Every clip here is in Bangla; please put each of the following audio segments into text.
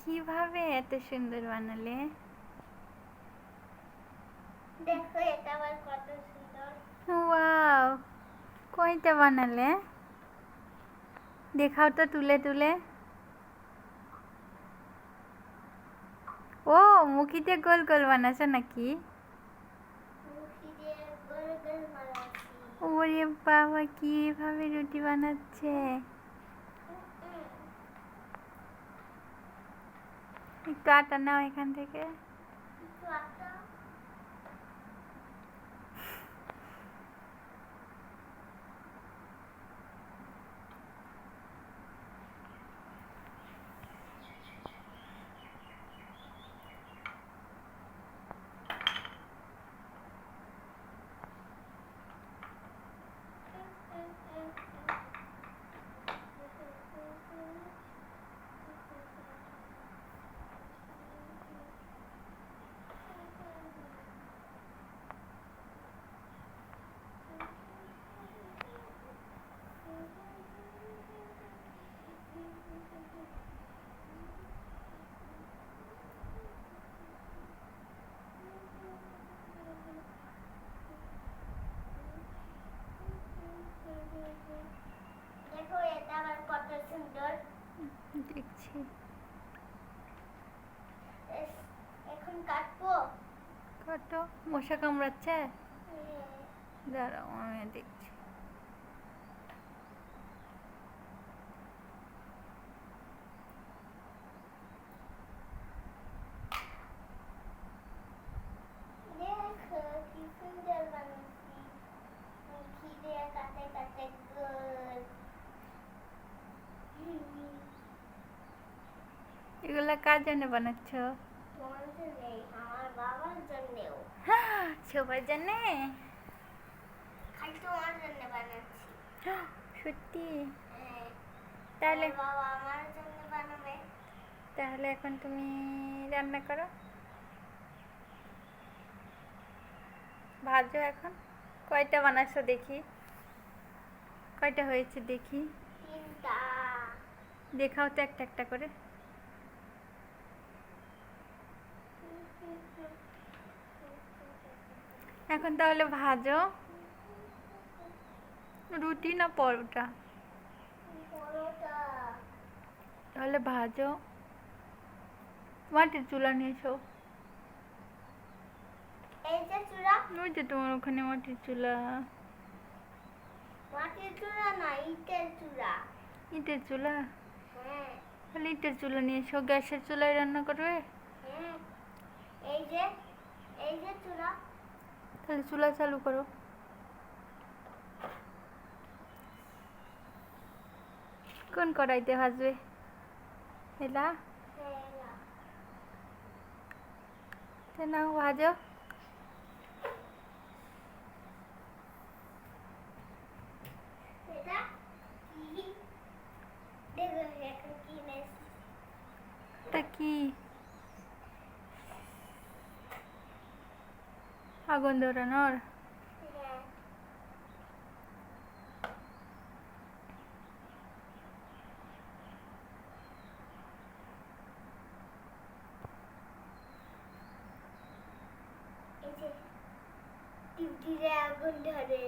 কিভাবে এত সুন্দর বানালে? দেখো এটা আবার কত সুন্দর। ওয়াও, কয়টা বানালে? দেখাও তো তুলে তুলে। ও, মুখিতে গোল গোল বানাছো নাকি? মুখি দিয়ে গোল গোল বানাচ্ছি। ওরে বাবা, কিভাবে রুটি বানাচ্ছে! একটু আটা নাও এখান থেকে। একটু আটা। দেখো এটা আবার কত সুন্দর। দেখছি। এখন কাটবো। কত মশা কামড়াচ্ছে? দাঁড়াও, আমি দেখছি। দেখো কি সুন্দর বানাচ্ছি। মুখি দিয়ে কাটে কাটে গোল। এগুলা কার জন্য বানাচ্ছ? তোমার জন্যে, আমার বাবার জন্যেও। সবার জন্যে? খালি তোমার জন্য বানাচ্ছি। সত্যি? হ্যাঁ, তাহলে আমার বাবা আমার জন্য বানাবে। তাহলে এখন তুমি রান্না করো, ভাজো এখন। কয়টা বানাচ্ছো দেখি? কয়টা হয়েছে দেখি? 3টা। দেখাও তো একটা একটা করে। এখন তাহলে ভাজো। রুটি না পরোটা? পরোটা। তাহলে ভাজো। মাটির চুলা নিয়ে এসো। এই যে চূড়া। ওই যে তোমার ওখানে মাটির চুলা। মাটির চূড়া না, ইটের চূড়া। ইটের চুলা? হ্যাঁ তাহলে ইটের চুলা নিয়ে এসো। গ্যাসের চুলায় রান্না করবে? হ্যাঁ, এই যে চূড়া। তাহলে চুলা চালু করো। কোন কড়াইতে ভাজবে? এলা? নাও ভাজো। এটা কি? দেখো এখন কি নেস। এটা কি? আগুন ধরানোর? হ্যাঁ, এই যে টিপটিরে আগুন ধরে।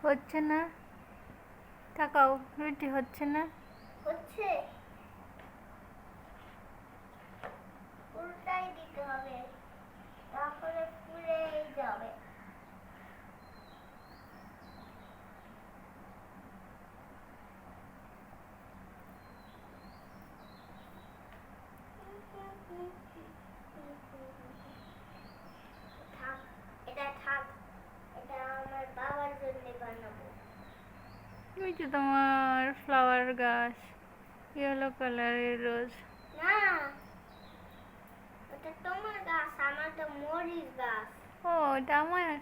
হচ্ছে না? তাকাও, রুটি হচ্ছে না। হচ্ছে, উল্টাই দিতে হবে, তাহলে পুড়েই যাবে। থাক, এটা থাক, এটা আমার বাবার জন্য বানাবো। ওই যে তোমার ফ্লাওয়ার গাছ, ইয়েলো কালারের রোজ। না, ওটা তোমার গাছ, আমার তো মরিচ গাছ। ও, ওটা আমার?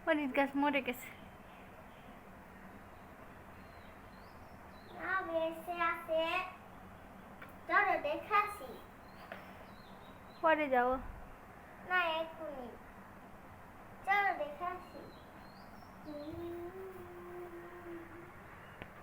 মরিচ গাছ মরে গেছে। না, বেঁচে আছে। ধরো দেখাছি। পরে যাও। না এক্ষুনি, চলো দেখাছি।